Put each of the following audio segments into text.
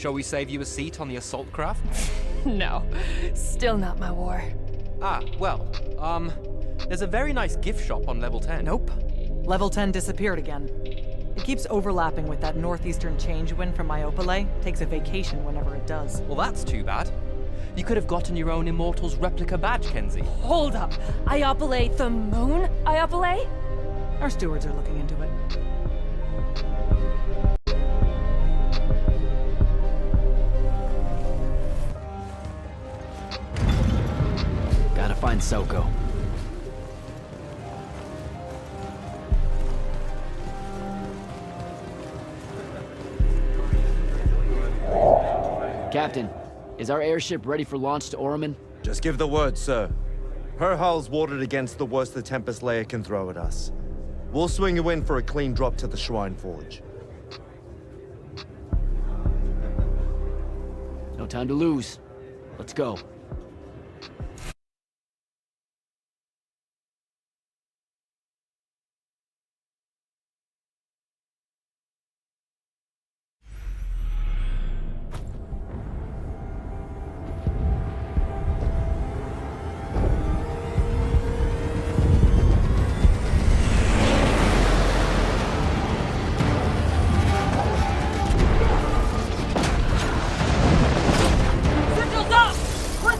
Shall we save you a seat on the assault craft? No, still not my war. Ah, well, there's a very nice gift shop on level 10. Nope. Level 10 disappeared again. It keeps overlapping with that northeastern change wind from Myopole. Takes a vacation whenever it does. Well, that's too bad. You could have gotten your own Immortals replica badge, Kenzie. Hold up! Iopole the moon? Iopole? Our stewards are looking into it. Gotta find Soko. Captain, is our airship ready for launch to Orman? Just give the word, sir. Her hull's warded against the worst the Tempest layer can throw at us. We'll swing you in for a clean drop to the Shrine Forge. No time to lose. Let's go. Signals up! We're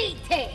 Venite!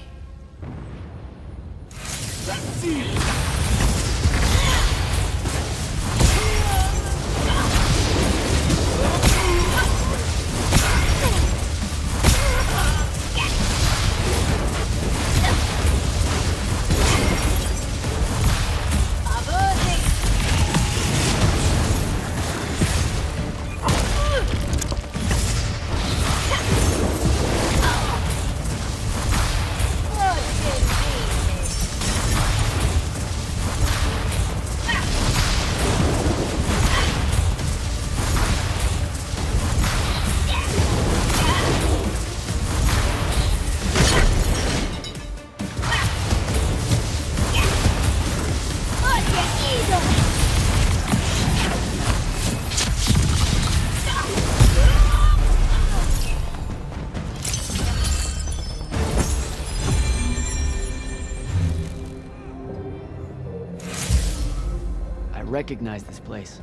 I recognize this place.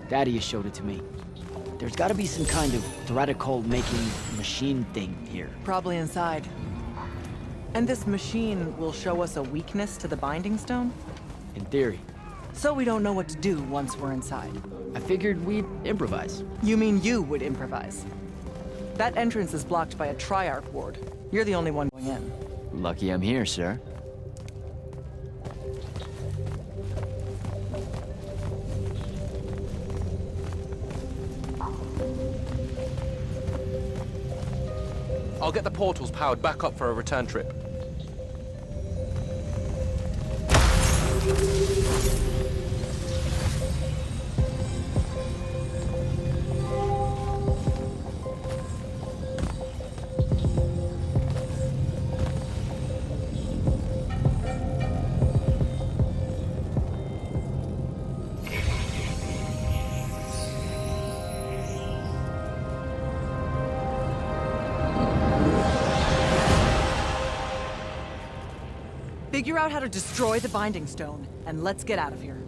Daddy showed it to me. There's gotta be some kind of Threatical-making machine thing here. Probably inside. And this machine will show us a weakness to the Binding Stone? In theory. So we don't know what to do once we're inside. I figured we'd improvise. You mean you would improvise? That entrance is blocked by a Triarch ward. You're the only one going in. Lucky I'm here, sir. I'll get the portals powered back up for a return trip. Figure out how to destroy the Binding Stone, and let's get out of here.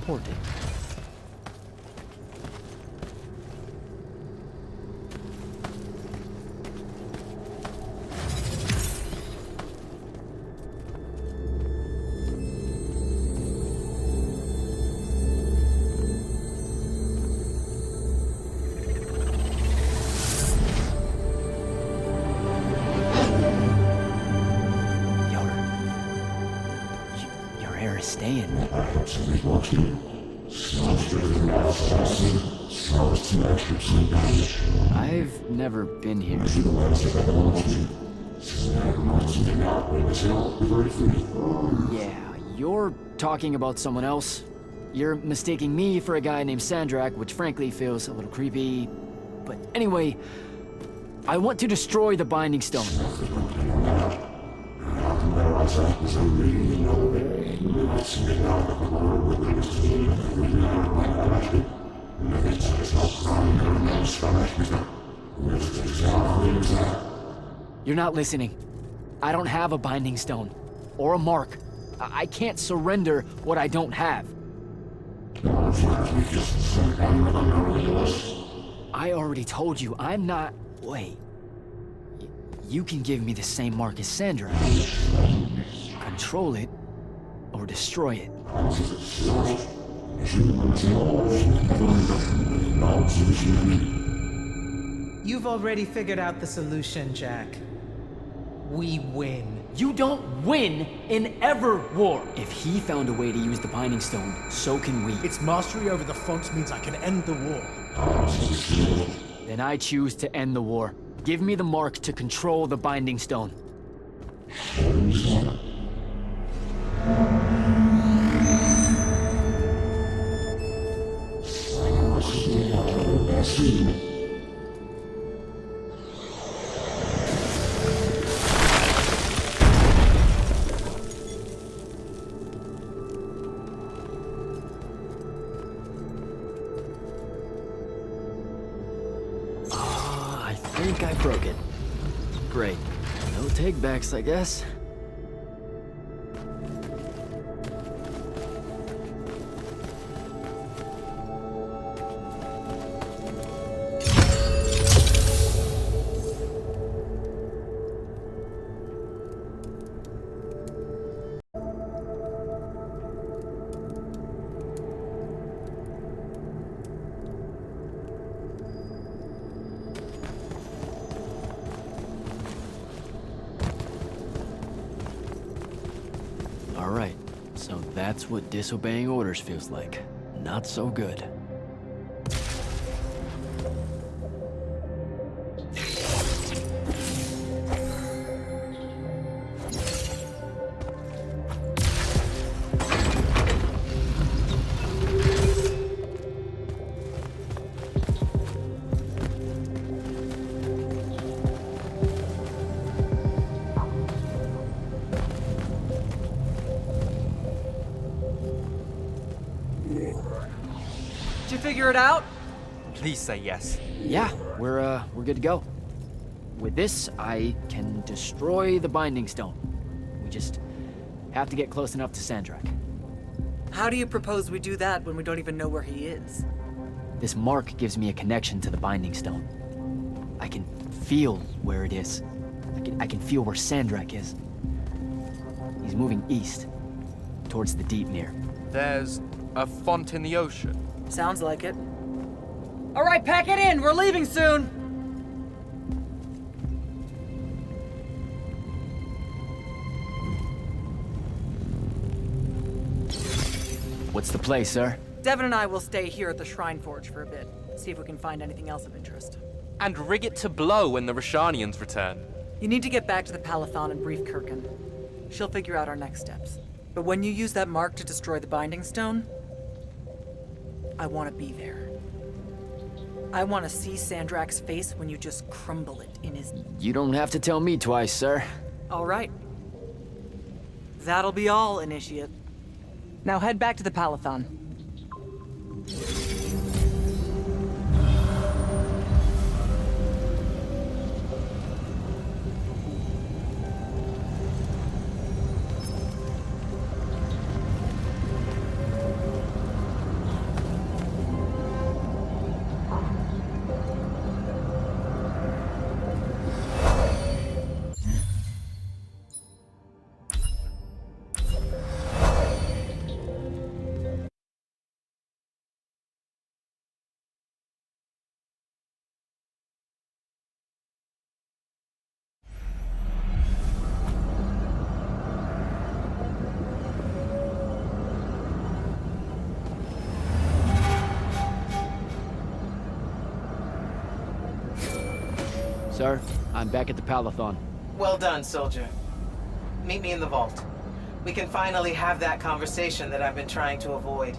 important. Your hair is staying. I've never been here. Yeah, you're talking about someone else. You're mistaking me for a guy named Sandrak, which frankly feels a little creepy. But anyway, I want to destroy the Binding Stone. You're not listening. I don't have a Binding Stone. Or a mark. I can't surrender what I don't have. I already told you, I'm not... Wait. You can give me the same mark as Sandra. Control it, or destroy it. You've already figured out the solution, Jack. We win. You don't win in Everwar! If he found a way to use the Binding Stone, so can we. Its mastery over the fonts means I can end the war. Then I choose to end the war. Give me the mark to control the Binding Stone. I think I broke it. Great. No take-backs, I guess. Alright, so that's what disobeying orders feels like. Not so good. Did you figure it out? Please say yes. Yeah, we're good to go. With this, I can destroy the Binding Stone. We just have to get close enough to Sandrak. How do you propose we do that when we don't even know where he is? This mark gives me a connection to the Binding Stone. I can feel where it is. I can feel where Sandrak is. He's moving east, towards the deep mirror. There's a font in the ocean. Sounds like it. All right, pack it in. We're leaving soon. What's the play, sir? Devin and I will stay here at the Shrine Forge for a bit. See if we can find anything else of interest. And rig it to blow when the Rashanians return. You need to get back to the Palathon and brief Kirkin. She'll figure out our next steps. But when you use that mark to destroy the Binding Stone, I want to be there. I want to see Sandrak's face when you just crumble it in his... You don't have to tell me twice, sir. All right. That'll be all, Initiate. Now head back to the Palathon. Sir, I'm back at the Palathon. Well done, soldier. Meet me in the vault. We can finally have that conversation that I've been trying to avoid.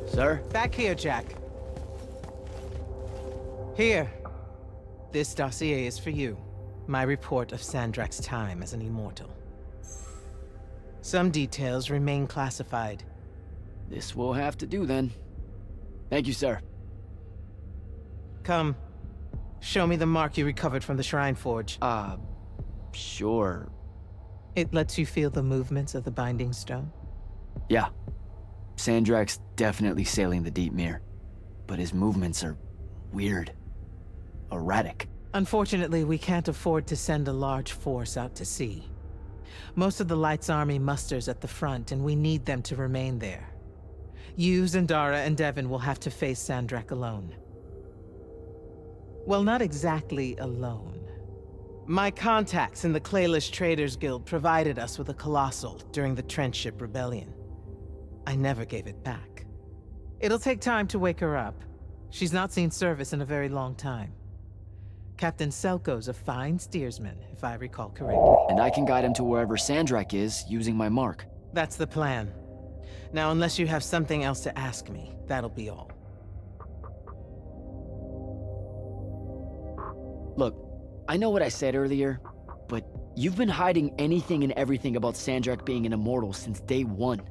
Sir? Back here, Jack. Here. This dossier is for you. My report of Sandrak's time as an immortal. Some details remain classified. This will have to do then. Thank you, sir. Come. Show me the mark you recovered from the Shrine Forge. Sure. It lets you feel the movements of the Binding Stone? Yeah. Sandrak's definitely sailing the deep mirror, but his movements are weird. Erratic. Unfortunately, we can't afford to send a large force out to sea. Most of the Light's army musters at the front, and we need them to remain there. You, Zendara, and Devin will have to face Sandrak alone. Well, not exactly alone. My contacts in the Clayless Traders Guild provided us with a Colossal during the Trench Ship Rebellion. I never gave it back. It'll take time to wake her up. She's not seen service in a very long time. Captain Selko's a fine steersman, if I recall correctly. And I can guide him to wherever Sandrak is using my mark. That's the plan. Now, unless you have something else to ask me, that'll be all. Look, I know what I said earlier, but you've been hiding anything and everything about Sandrak being an immortal since day one.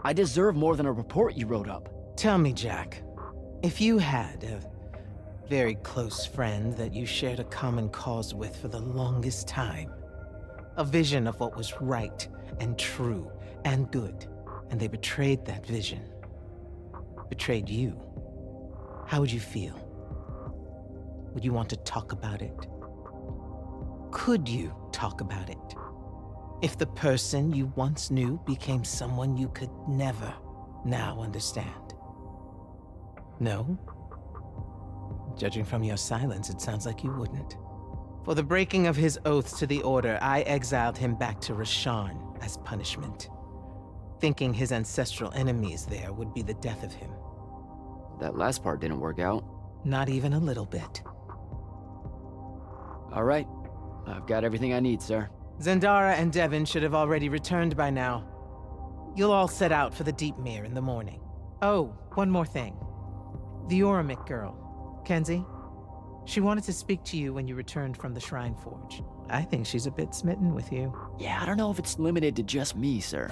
I deserve more than a report you wrote up. Tell me, Jack, if you had a very close friend that you shared a common cause with for the longest time, a vision of what was right and true and good, and they betrayed that vision, betrayed you, how would you feel? Would you want to talk about it? Could you talk about it? If the person you once knew became someone you could never now understand? No? Judging from your silence, it sounds like you wouldn't. For the breaking of his oaths to the Order, I exiled him back to Rasharn as punishment, thinking his ancestral enemies there would be the death of him. That last part didn't work out. Not even a little bit. All right. I've got everything I need, sir. Zendara and Devin should have already returned by now. You'll all set out for the Deep Mirror in the morning. Oh, one more thing. The Orimic girl, Kenzie. She wanted to speak to you when you returned from the Shrine Forge. I think she's a bit smitten with you. Yeah, I don't know if it's limited to just me, sir.